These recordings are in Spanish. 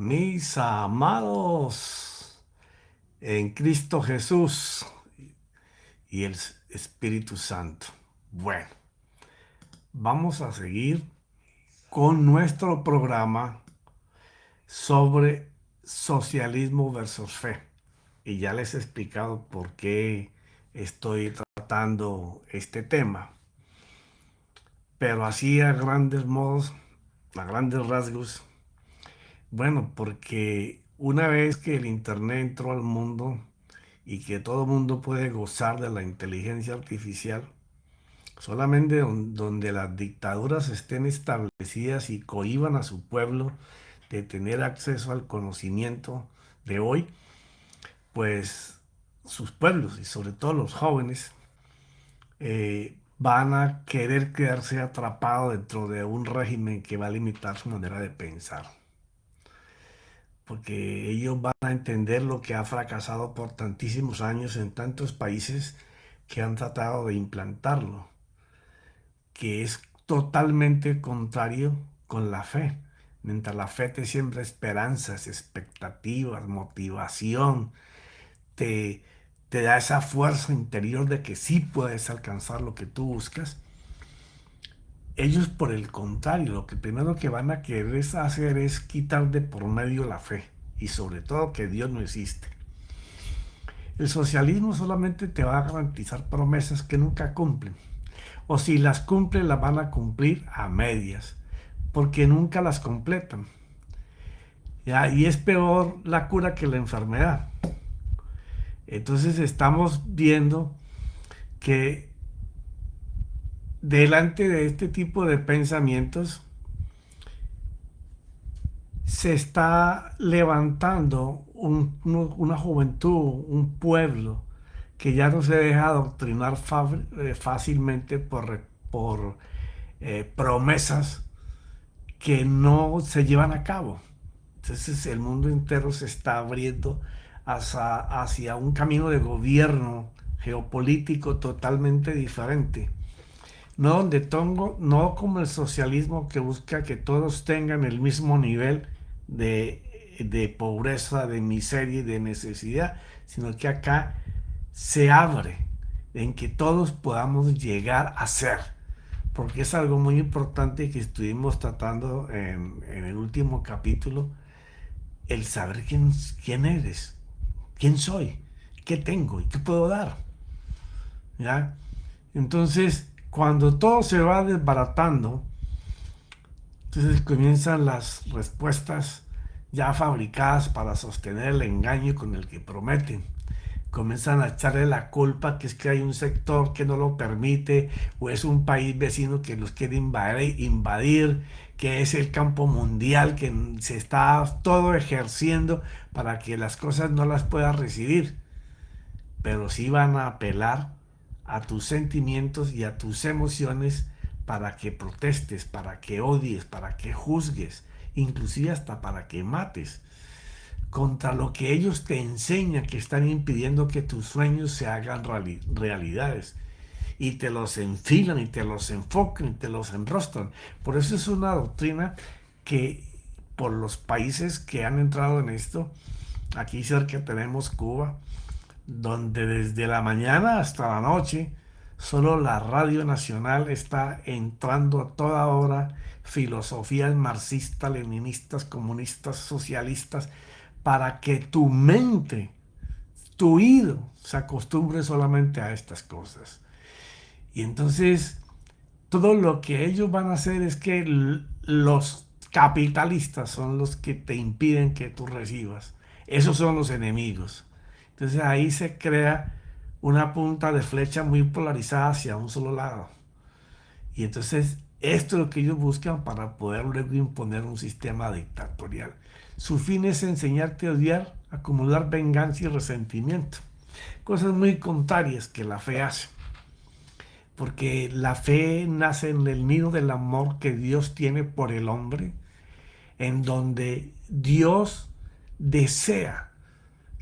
Mis amados en Cristo Jesús y el Espíritu Santo. Bueno, vamos a seguir con nuestro programa sobre socialismo versus fe. Y ya les he explicado por qué estoy tratando este tema. Pero así a grandes modos, a grandes rasgos, bueno, porque una vez que el Internet entró al mundo y que todo el mundo puede gozar de la inteligencia artificial, solamente donde las dictaduras estén establecidas y cohíban a su pueblo de tener acceso al conocimiento de hoy, pues sus pueblos y sobre todo los jóvenes van a querer quedarse atrapados dentro de un régimen que va a limitar su manera de pensar. Porque ellos van a entender lo que ha fracasado por tantísimos años en tantos países que han tratado de implantarlo, que es totalmente contrario con la fe. Mientras la fe te siembra esperanzas, expectativas, motivación, te, te da esa fuerza interior de que sí puedes alcanzar lo que tú buscas. Ellos, por el contrario, lo que primero que van a querer hacer es quitar de por medio la fe y sobre todo que Dios no existe. El socialismo solamente te va a garantizar promesas que nunca cumplen. O si las cumplen, las van a cumplir a medias, porque nunca las completan. ¿Ya? Y es peor la cura que la enfermedad. Entonces estamos viendo que delante de este tipo de pensamientos se está levantando una juventud, un pueblo que ya no se deja adoctrinar fácilmente por promesas que no se llevan a cabo. Entonces el mundo entero se está abriendo hacia un camino de gobierno geopolítico totalmente diferente. No donde tengo, no como el socialismo que busca que todos tengan el mismo nivel de pobreza, de miseria y de necesidad, sino que acá se abre en que todos podamos llegar a ser, porque es algo muy importante que estuvimos tratando en el último capítulo, el saber quién eres, quién soy, qué tengo y qué puedo dar. ¿Ya? Entonces, cuando todo se va desbaratando, entonces comienzan las respuestas ya fabricadas para sostener el engaño con el que prometen. Comienzan a echarle la culpa que es que hay un sector que no lo permite o es un país vecino que los quiere invadir, que es el campo mundial que se está todo ejerciendo para que las cosas no las puedas recibir, pero sí van a apelar a tus sentimientos y a tus emociones para que protestes, para que odies, para que juzgues, inclusive hasta para que mates contra lo que ellos te enseñan, que están impidiendo que tus sueños se hagan realidades. Y te los enfilan y te los enfocan y te los enrostran. Por eso es una doctrina que por los países que han entrado en esto, aquí cerca tenemos Cuba, donde desde la mañana hasta la noche solo la radio nacional está entrando a toda hora filosofías marxistas, leninistas, comunistas, socialistas, para que tu mente, tu oído, se acostumbre solamente a estas cosas. Y entonces todo lo que ellos van a hacer es que los capitalistas son los que te impiden que tú recibas. Esos son los enemigos. Entonces ahí se crea una punta de flecha muy polarizada hacia un solo lado. Y entonces esto es lo que ellos buscan para poder luego imponer un sistema dictatorial. Su fin es enseñarte a odiar, acumular venganza y resentimiento. Cosas muy contrarias que la fe hace. Porque la fe nace en el nido del amor que Dios tiene por el hombre, en donde Dios desea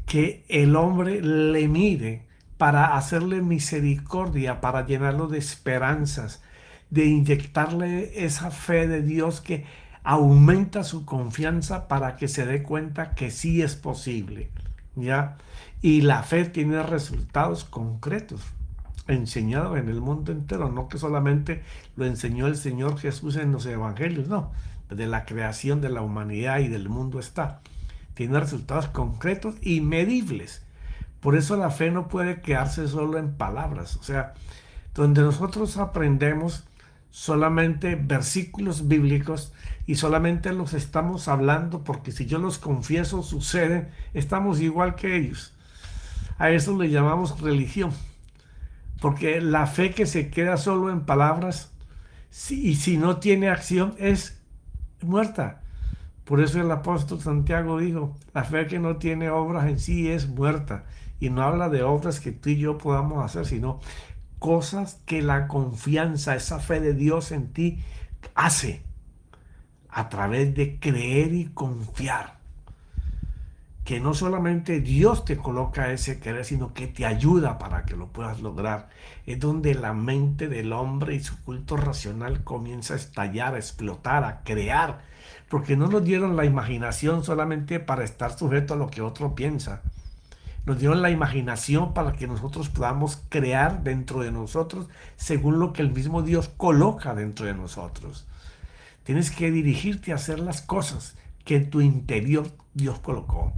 que el hombre le mire para hacerle misericordia, para llenarlo de esperanzas, de inyectarle esa fe de Dios que aumenta su confianza para que se dé cuenta que sí es posible, ¿ya? Y la fe tiene resultados concretos, enseñados en el mundo entero, no que solamente lo enseñó el Señor Jesús en los evangelios, no, de la creación de la humanidad y del mundo está. Tiene resultados concretos y medibles. Por eso la fe no puede quedarse solo en palabras, o sea, donde nosotros aprendemos solamente versículos bíblicos y solamente los estamos hablando porque si yo los confieso suceden, estamos igual que ellos. A eso le llamamos religión, porque la fe que se queda solo en palabras y si no tiene acción es muerta. Por eso el apóstol Santiago dijo, la fe que no tiene obras en sí es muerta. Y no habla de obras que tú y yo podamos hacer, sino cosas que la confianza, esa fe de Dios en ti hace a través de creer y confiar. Que no solamente Dios te coloca ese querer, sino que te ayuda para que lo puedas lograr. Es donde la mente del hombre y su culto racional comienza a estallar, a explotar, a crear. Porque no nos dieron la imaginación solamente para estar sujeto a lo que otro piensa. Nos dieron la imaginación para que nosotros podamos crear dentro de nosotros según lo que el mismo Dios coloca dentro de nosotros. Tienes que dirigirte a hacer las cosas que en tu interior Dios colocó.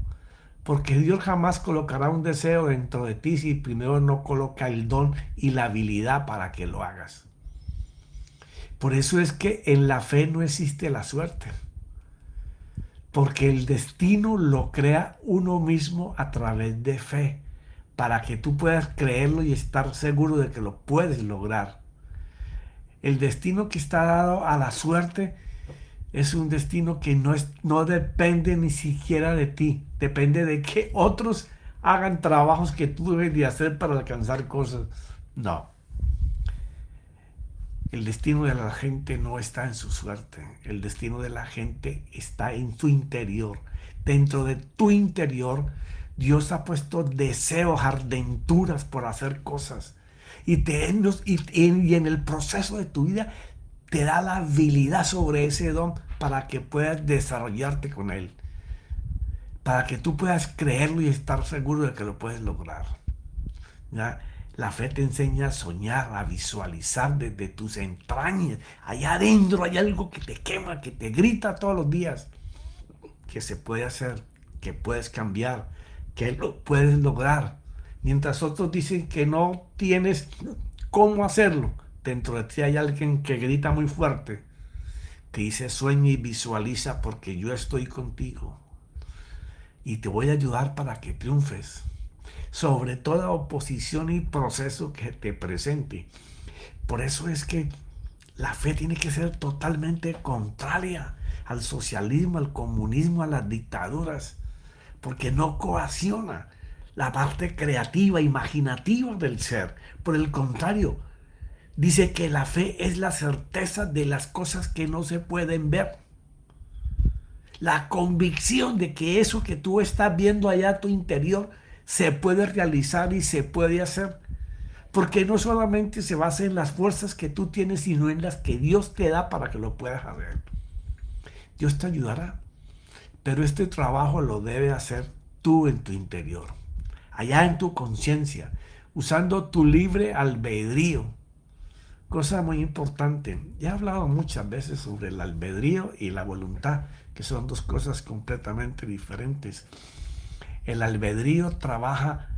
Porque Dios jamás colocará un deseo dentro de ti si primero no coloca el don y la habilidad para que lo hagas. Por eso es que en la fe no existe la suerte. Porque el destino lo crea uno mismo a través de fe, para que tú puedas creerlo y estar seguro de que lo puedes lograr. El destino que está dado a la suerte es un destino que no depende ni siquiera de ti, depende de que otros hagan trabajos que tú debes de hacer para alcanzar cosas. No. El destino de la gente no está en su suerte. El destino de la gente está en tu interior. Dentro de tu interior, Dios ha puesto deseos, ardenturas por hacer cosas. Y en el proceso de tu vida te da la habilidad sobre ese don para que puedas desarrollarte con él. Para que tú puedas creerlo y estar seguro de que lo puedes lograr. ¿Ya? La fe te enseña a soñar, a visualizar desde tus entrañas. Allá adentro hay algo que te quema, que te grita todos los días. Que se puede hacer, que puedes cambiar, que lo puedes lograr. Mientras otros dicen que no tienes cómo hacerlo, dentro de ti hay alguien que grita muy fuerte. Te dice sueña y visualiza porque yo estoy contigo. Y te voy a ayudar para que triunfes sobre toda oposición y proceso que te presente. Por eso es que la fe tiene que ser totalmente contraria al socialismo, al comunismo, a las dictaduras, porque no coacciona la parte creativa, imaginativa del ser. Por el contrario, dice que la fe es la certeza de las cosas que no se pueden ver. La convicción de que eso que tú estás viendo allá a tu interior se puede realizar y se puede hacer. Porque no solamente se basa en las fuerzas que tú tienes, sino en las que Dios te da para que lo puedas hacer. Dios te ayudará, pero este trabajo lo debes hacer tú en tu interior, allá en tu conciencia, usando tu libre albedrío. Cosa muy importante. Ya he hablado muchas veces sobre el albedrío y la voluntad, que son dos cosas completamente diferentes. El albedrío trabaja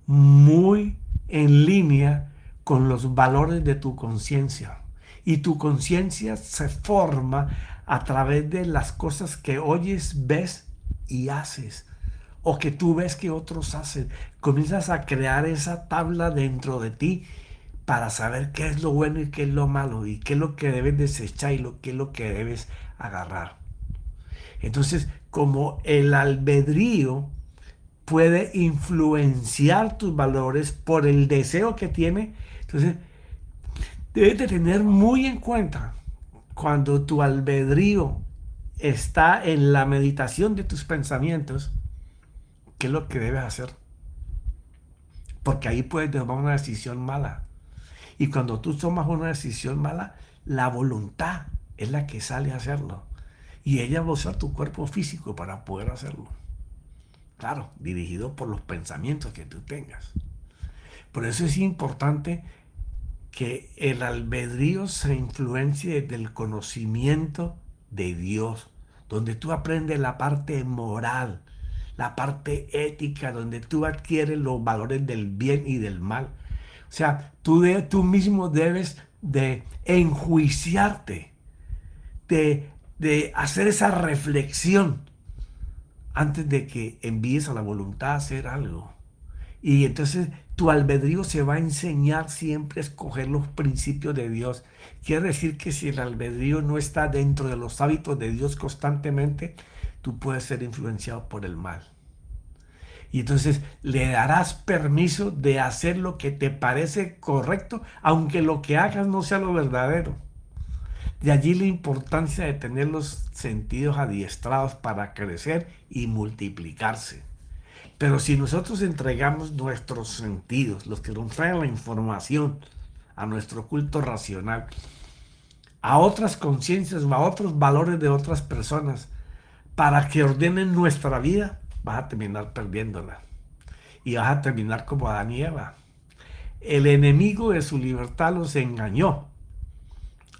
muy en línea con los valores de tu conciencia. Y tu conciencia se forma a través de las cosas que oyes, ves y haces. O que tú ves que otros hacen. Comienzas a crear esa tabla dentro de ti para saber qué es lo bueno y qué es lo malo. Y qué es lo que debes desechar y qué es lo que debes agarrar. Entonces, como el albedrío puede influenciar tus valores por el deseo que tiene, entonces debes de tener muy en cuenta cuando tu albedrío está en la meditación de tus pensamientos, qué es lo que debes hacer. Porque ahí puedes tomar una decisión mala. Y cuando tú tomas una decisión mala, la voluntad es la que sale a hacerlo. Y ella va a usar tu cuerpo físico para poder hacerlo. Claro, dirigido por los pensamientos que tú tengas. Por eso es importante que el albedrío se influencie del conocimiento de Dios, donde tú aprendes la parte moral, la parte ética, donde tú adquieres los valores del bien y del mal. O sea, tú mismo debes de enjuiciarte, de hacer esa reflexión antes de que envíes a la voluntad a hacer algo. Y entonces tu albedrío se va a enseñar siempre a escoger los principios de Dios. Quiere decir que si el albedrío no está dentro de los hábitos de Dios constantemente, tú puedes ser influenciado por el mal. Y entonces le darás permiso de hacer lo que te parece correcto, aunque lo que hagas no sea lo verdadero. De allí la importancia de tener los sentidos adiestrados para crecer y multiplicarse. Pero si nosotros entregamos nuestros sentidos, los que nos traen la información, a nuestro culto racional, a otras conciencias o a otros valores de otras personas, para que ordenen nuestra vida, vas a terminar perdiéndola. Y vas a terminar como Adán y Eva. El enemigo de su libertad los engañó,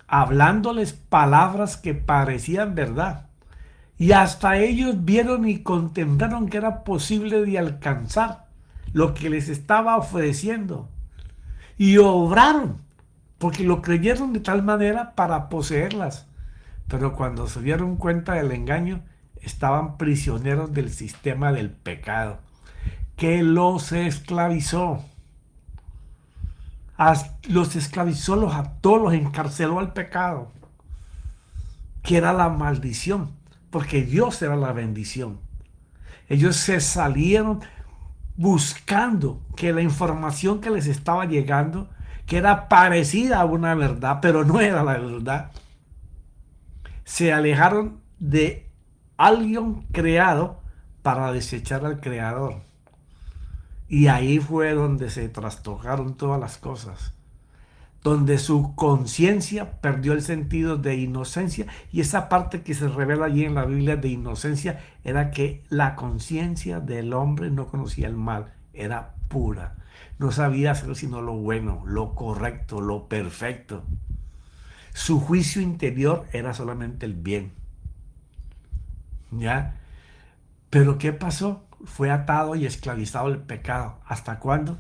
hablándoles palabras que parecían verdad. Y hasta ellos vieron y contemplaron que era posible de alcanzar lo que les estaba ofreciendo. Y obraron, porque lo creyeron de tal manera para poseerlas. Pero cuando se dieron cuenta del engaño, estaban prisioneros del sistema del pecado, que los esclavizó. Los esclavizó, los ató, los encarceló al pecado, que era la maldición, porque Dios era la bendición. Ellos se salieron buscando que la información que les estaba llegando, que era parecida a una verdad, pero no era la verdad, se alejaron de alguien creado para desechar al creador. Y ahí fue donde se trastocaron todas las cosas, donde su conciencia perdió el sentido de inocencia, y esa parte que se revela allí en la Biblia de inocencia era que la conciencia del hombre no conocía el mal, era pura, no sabía hacer sino lo bueno, lo correcto, lo perfecto. Su juicio interior era solamente el bien. ¿Ya? Pero ¿qué pasó? Fue atado y esclavizado el pecado. ¿Hasta cuándo?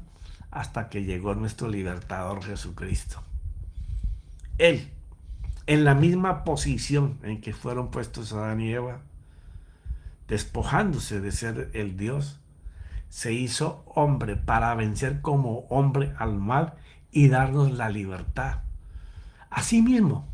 Hasta que llegó nuestro libertador Jesucristo. Él, en la misma posición en que fueron puestos Adán y Eva, despojándose de ser el Dios, se hizo hombre para vencer como hombre al mal y darnos la libertad. Asimismo,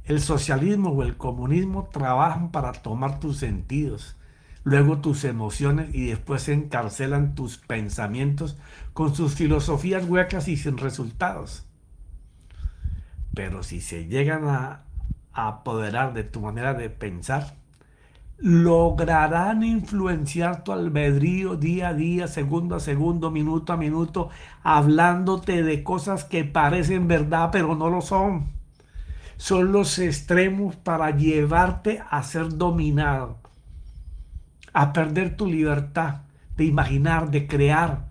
el socialismo o el comunismo trabajan para tomar tus sentidos, luego tus emociones, y después encarcelan tus pensamientos con sus filosofías huecas y sin resultados. Pero si se llegan a apoderar de tu manera de pensar, lograrán influenciar tu albedrío día a día, segundo a segundo, minuto a minuto, hablándote de cosas que parecen verdad, pero no lo son. Son los extremos para llevarte a ser dominado, a perder tu libertad de imaginar, de crear,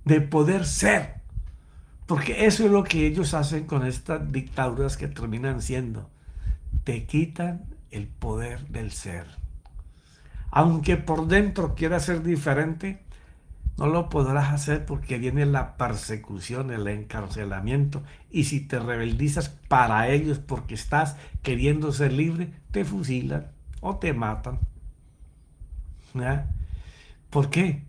de poder ser. Porque eso es lo que ellos hacen con estas dictaduras que terminan siendo. Te quitan el poder del ser. Aunque por dentro quieras ser diferente, no lo podrás hacer porque viene la persecución, el encarcelamiento. Y si te rebeldizas para ellos porque estás queriendo ser libre, te fusilan o te matan. ¿Ya? ¿Por qué?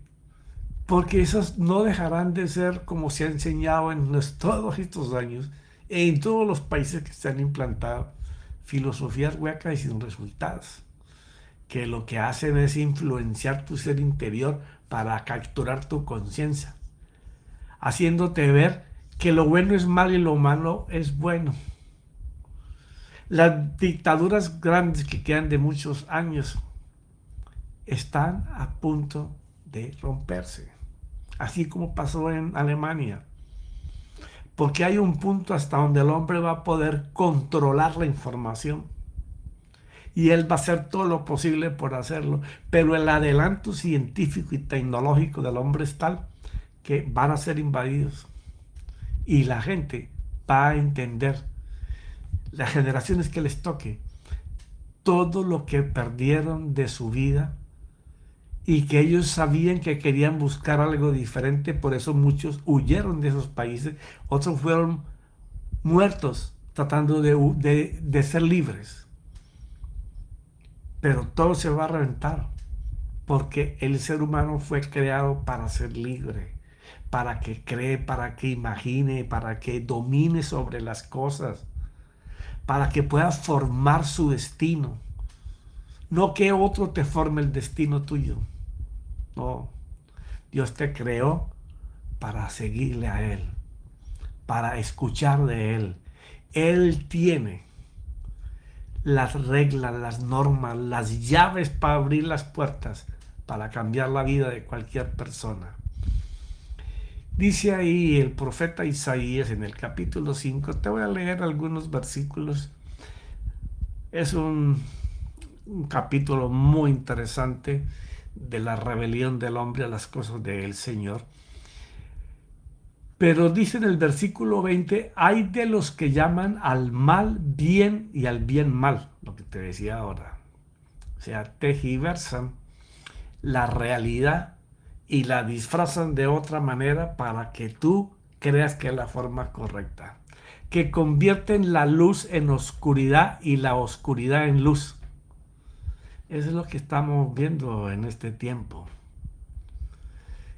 Porque esos no dejarán de ser, como se ha enseñado en todos estos años, en todos los países que se han implantado, filosofías huecas y sin resultados, que lo que hacen es influenciar tu ser interior para capturar tu conciencia, haciéndote ver que lo bueno es malo y lo malo es bueno. Las dictaduras grandes que quedan de muchos años están a punto de romperse, así como pasó en Alemania, porque hay un punto hasta donde el hombre va a poder controlar la información. y él va a hacer todo lo posible por hacerlo, pero el adelanto científico y tecnológico del hombre es tal que van a ser invadidos y la gente va a entender, las generaciones que les toque, todo lo que perdieron de su vida y que ellos sabían que querían buscar algo diferente, por eso muchos huyeron de esos países, otros fueron muertos tratando de ser libres, pero todo se va a reventar porque el ser humano fue creado para ser libre, para que cree, para que imagine, para que domine sobre las cosas, para que pueda formar su destino. No que otro te forme el destino tuyo. No, Dios te creó para seguirle a Él, para escuchar de Él. Él tiene las reglas, las normas, las llaves para abrir las puertas, para cambiar la vida de cualquier persona. Dice ahí el profeta Isaías en el capítulo 5, te voy a leer algunos versículos. Es un capítulo muy interesante de la rebelión del hombre a las cosas del Señor. Pero dice en el versículo 20, hay de los que llaman al mal bien y al bien mal, lo que te decía ahora. O sea, tergiversan la realidad y la disfrazan de otra manera para que tú creas que es la forma correcta. Que convierten la luz en oscuridad y la oscuridad en luz. Eso es lo que estamos viendo en este tiempo,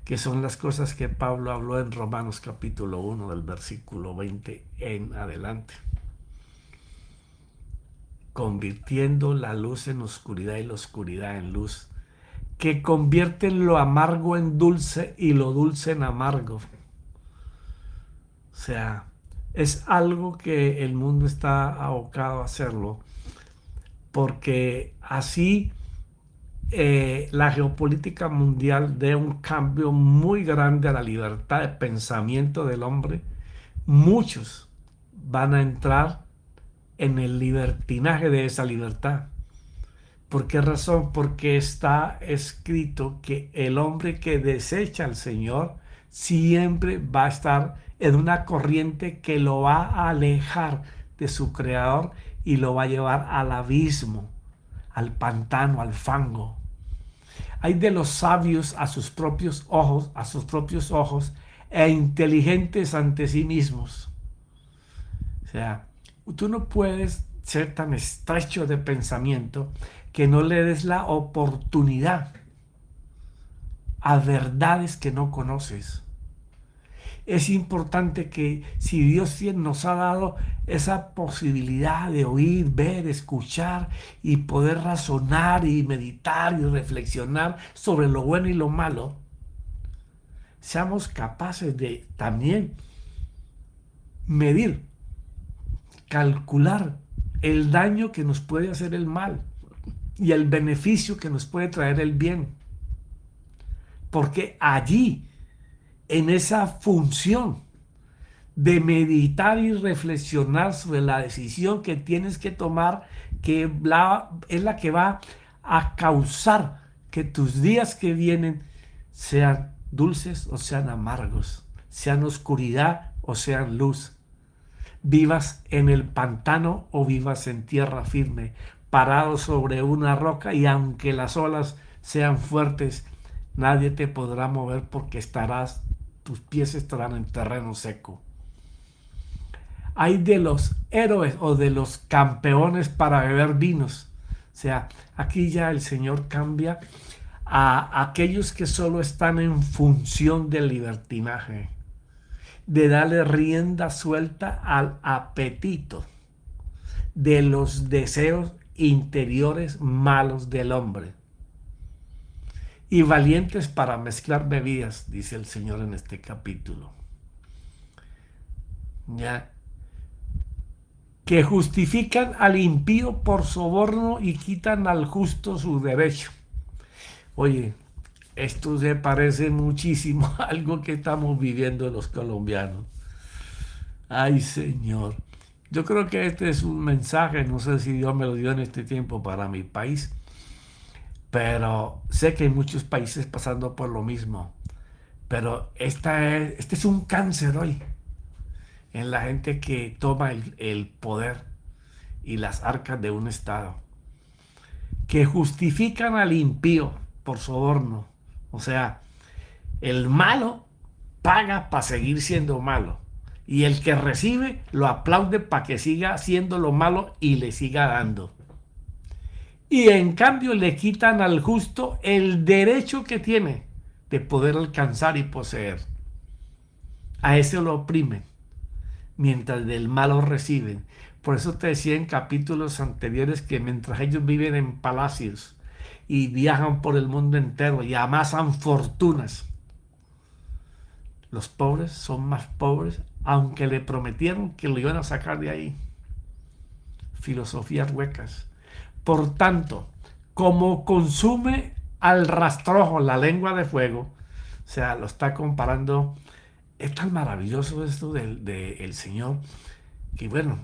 que son las cosas que Pablo habló en Romanos capítulo 1 del versículo 20 en adelante. Convirtiendo la luz en oscuridad y la oscuridad en luz, que convierten lo amargo en dulce y lo dulce en amargo. O sea, es algo que el mundo está abocado a hacerlo, porque así la geopolítica mundial dé un cambio muy grande a la libertad de pensamiento del hombre. Muchos van a entrar en el libertinaje de esa libertad. ¿Por qué razón? Porque está escrito que el hombre que desecha al Señor siempre va a estar en una corriente que lo va a alejar de su creador y lo va a llevar al abismo, al pantano, al fango. Hay de los sabios a sus propios ojos e inteligentes ante sí mismos. O sea, tú no puedes ser tan estrecho de pensamiento que no le des la oportunidad a verdades que no conoces. Es importante que si Dios nos ha dado esa posibilidad de oír, ver, escuchar y poder razonar y meditar y reflexionar sobre lo bueno y lo malo, seamos capaces de también medir, calcular el daño que nos puede hacer el mal y el beneficio que nos puede traer el bien. Porque allí, en esa función de meditar y reflexionar sobre la decisión que tienes que tomar, que es la que va a causar que tus días que vienen sean dulces o sean amargos, sean oscuridad o sean luz, vivas en el pantano o vivas en tierra firme, parado sobre una roca, y aunque las olas sean fuertes, nadie te podrá mover porque tus pies estarán en terreno seco. Hay de los héroes o de los campeones para beber vinos. O sea, aquí ya el Señor cambia a aquellos que solo están en función del libertinaje, de darle rienda suelta al apetito de los deseos interiores malos del hombre. Y valientes para mezclar bebidas, dice el Señor en este capítulo. Ya. Que justifican al impío por soborno y quitan al justo su derecho. Oye, esto se parece muchísimo a algo que estamos viviendo los colombianos. Ay, Señor, Yo creo que este es un mensaje, no sé si Dios me lo dio en este tiempo para mi país, pero sé que hay muchos países pasando por lo mismo. Pero este es un cáncer hoy en la gente que toma el poder y las arcas de un Estado, que justifican al impío por soborno. O sea, el malo paga para seguir siendo malo. Y el que recibe lo aplaude para que siga haciendo lo malo y le siga dando. Y en cambio le quitan al justo el derecho que tiene de poder alcanzar y poseer. A ese lo oprimen, mientras del malo reciben. Por eso te decía en capítulos anteriores que mientras ellos viven en palacios y viajan por el mundo entero y amasan fortunas, los pobres son más pobres, aunque le prometieron que lo iban a sacar de ahí. Filosofías huecas. Por tanto, como consume al rastrojo la lengua de fuego, o sea, lo está comparando. Es tan maravilloso esto del Señor, que bueno,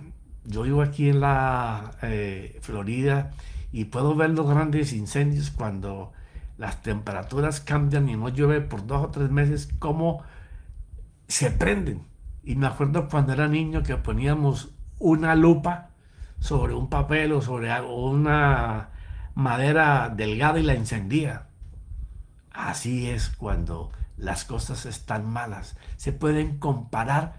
yo vivo aquí en la Florida y puedo ver los grandes incendios cuando las temperaturas cambian y no llueve por 2 o 3 meses, cómo se prenden. Y me acuerdo cuando era niño que poníamos una lupa sobre un papel o sobre una madera delgada y la encendía. Así es cuando las cosas están malas. Se pueden comparar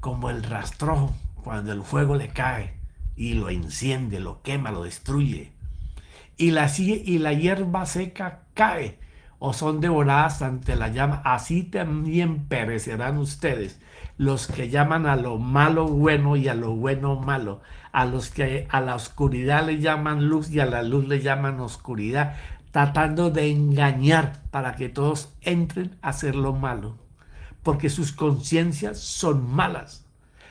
como el rastrojo cuando el fuego le cae y lo enciende, lo quema, lo destruye. Y la hierba seca cae o son devoradas ante la llama. Así también perecerán ustedes, los que llaman a lo malo bueno y a lo bueno malo, a los que a la oscuridad le llaman luz y a la luz le llaman oscuridad, tratando de engañar para que todos entren a hacer lo malo, porque sus conciencias son malas,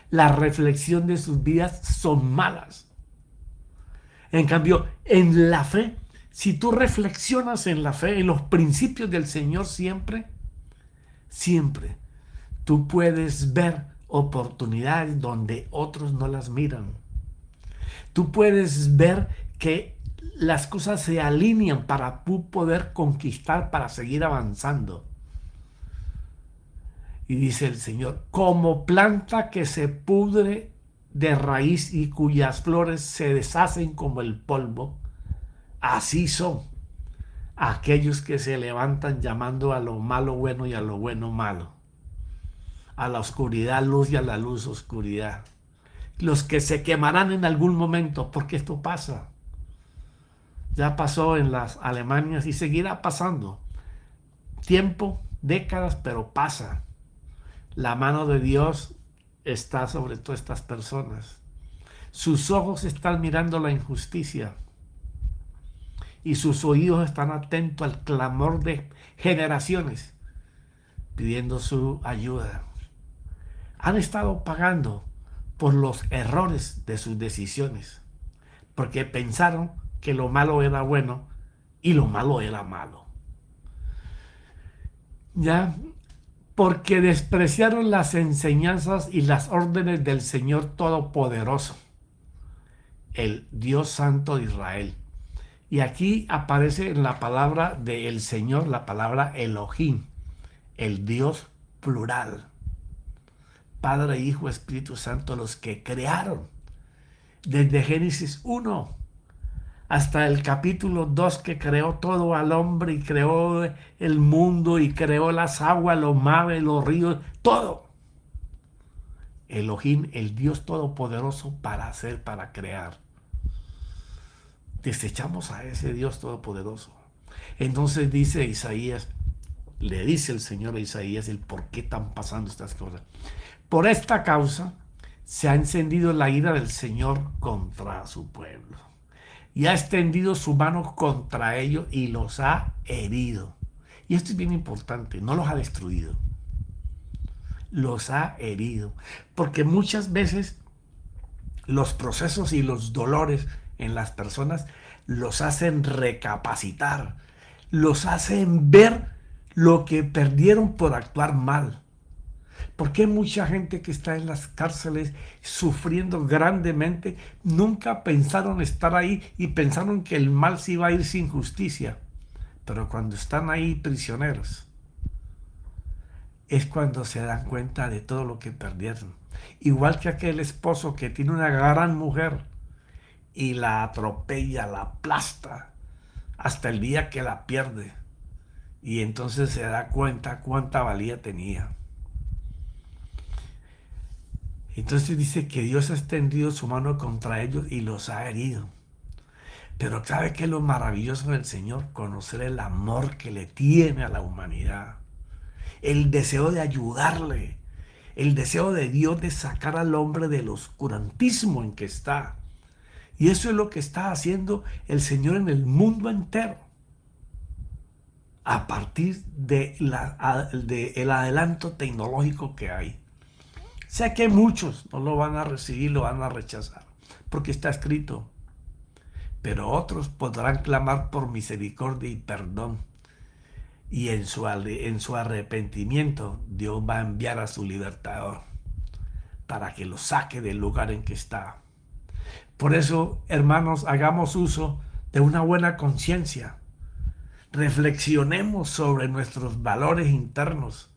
la reflexión de sus vidas son malas. En cambio, en la fe, si tú reflexionas en la fe, en los principios del Señor siempre, siempre, tú puedes ver oportunidades donde otros no las miran. Tú puedes ver que las cosas se alinean para tú poder conquistar, para seguir avanzando. Y dice el Señor, como planta que se pudre de raíz y cuyas flores se deshacen como el polvo, así son aquellos que se levantan llamando a lo malo bueno y a lo bueno malo, a la oscuridad luz y a la luz oscuridad. Los que se quemarán en algún momento, porque esto pasa. Ya pasó en las Alemanias y seguirá pasando. Tiempo, décadas, pero pasa. La mano de Dios está sobre todas estas personas. Sus ojos están mirando la injusticia y sus oídos están atentos al clamor de generaciones pidiendo su ayuda. Han estado pagando por los errores de sus decisiones, porque pensaron que lo malo era bueno y lo malo era malo. Ya, porque despreciaron las enseñanzas y las órdenes del Señor Todopoderoso, el Dios Santo de Israel. Y aquí aparece en la palabra del Señor la palabra Elohim, el Dios plural. Padre, Hijo, Espíritu Santo, los que crearon desde Génesis 1 hasta el capítulo 2, que creó todo al hombre y creó el mundo y creó las aguas, los mares, los ríos, todo. Elohim, el Dios Todopoderoso para hacer, para crear. Desechamos a ese Dios Todopoderoso. Entonces dice Isaías, le dice el Señor a Isaías el por qué están pasando estas cosas. Por esta causa se ha encendido la ira del Señor contra su pueblo y ha extendido su mano contra ellos y los ha herido. Y esto es bien importante, no los ha destruido, los ha herido, porque muchas veces los procesos y los dolores en las personas los hacen recapacitar, los hacen ver lo que perdieron por actuar mal. ¿Por qué mucha gente que está en las cárceles sufriendo grandemente nunca pensaron estar ahí y pensaron que el mal se iba a ir sin justicia? Pero cuando están ahí prisioneros, es cuando se dan cuenta de todo lo que perdieron. Igual que aquel esposo que tiene una gran mujer y la atropella, la aplasta hasta el día que la pierde. Y entonces se da cuenta cuánta valía tenía. Entonces dice que Dios ha extendido su mano contra ellos y los ha herido. Pero ¿sabe qué es lo maravilloso del Señor? Conocer el amor que le tiene a la humanidad. El deseo de ayudarle. El deseo de Dios de sacar al hombre del oscurantismo en que está. Y eso es lo que está haciendo el Señor en el mundo entero. A partir de el adelanto tecnológico que hay. Sé que muchos no lo van a recibir, lo van a rechazar, porque está escrito. Pero otros podrán clamar por misericordia y perdón. Y en su arrepentimiento, Dios va a enviar a su libertador para que lo saque del lugar en que está. Por eso, hermanos, hagamos uso de una buena conciencia. Reflexionemos sobre nuestros valores internos.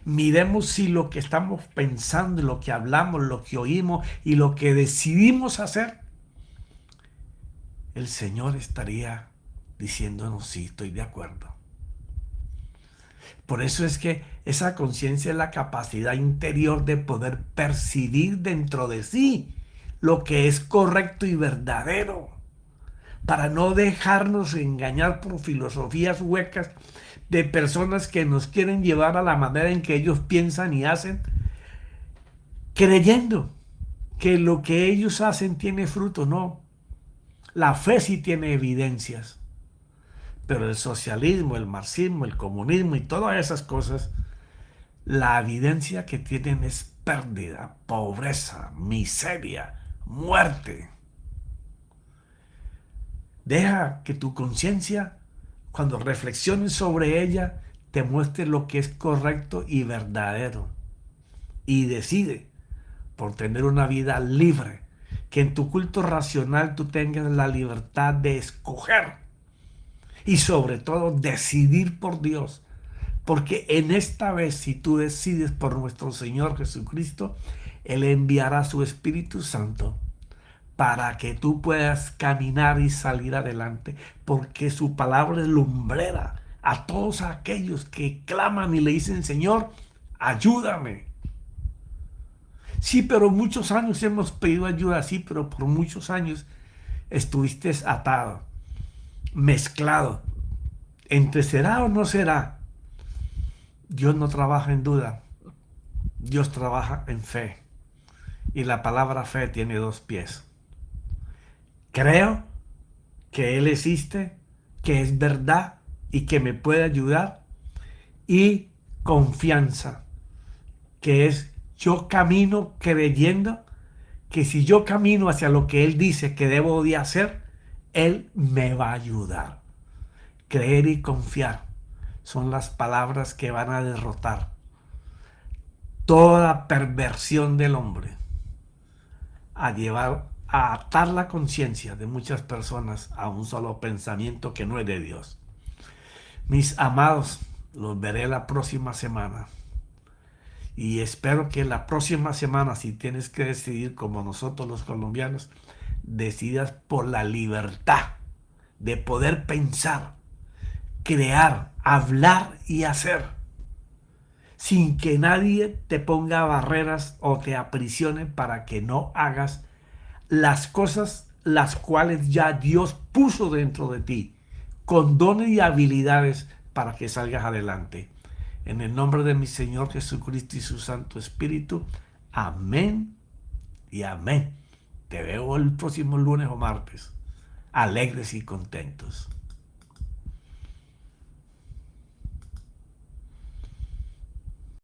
Miremos si lo que estamos pensando, lo que hablamos, lo que oímos y lo que decidimos hacer, el Señor estaría diciéndonos sí, estoy de acuerdo. Por eso es que esa conciencia es la capacidad interior de poder percibir dentro de sí lo que es correcto y verdadero, para no dejarnos engañar por filosofías huecas de personas que nos quieren llevar a la manera en que ellos piensan y hacen, creyendo que lo que ellos hacen tiene fruto. No, la fe sí tiene evidencias, pero el socialismo, el marxismo, el comunismo y todas esas cosas, la evidencia que tienen es pérdida, pobreza, miseria, muerte. Deja que tu conciencia, cuando reflexiones sobre ella, te muestre lo que es correcto y verdadero. Y decide por tener una vida libre. Que en tu culto racional tú tengas la libertad de escoger. Y sobre todo decidir por Dios. Porque en esta vez, si tú decides por nuestro Señor Jesucristo, Él enviará su Espíritu Santo para que tú puedas caminar y salir adelante, porque su palabra es lumbrera a todos aquellos que claman y le dicen: Señor, ayúdame. Sí, pero muchos años hemos pedido ayuda, sí, pero por muchos años estuviste atado, mezclado, entre será o no será. Dios no trabaja en duda, Dios trabaja en fe, y la palabra fe tiene dos pies. Creo que Él existe, que es verdad y que me puede ayudar. Y confianza, que es yo camino creyendo que si yo camino hacia lo que Él dice que debo de hacer, Él me va a ayudar. Creer y confiar son las palabras que van a derrotar toda perversión del hombre, a atar la conciencia de muchas personas a un solo pensamiento que no es de Dios. Mis amados, los veré la próxima semana. Y espero que la próxima semana, si tienes que decidir como nosotros los colombianos, decidas por la libertad de poder pensar, crear, hablar y hacer, sin que nadie te ponga barreras o te aprisione para que no hagas las cosas las cuales ya Dios puso dentro de ti, con dones y habilidades para que salgas adelante. En el nombre de mi Señor Jesucristo y su Santo Espíritu, amén y amén. Te veo el próximo lunes o martes, alegres y contentos.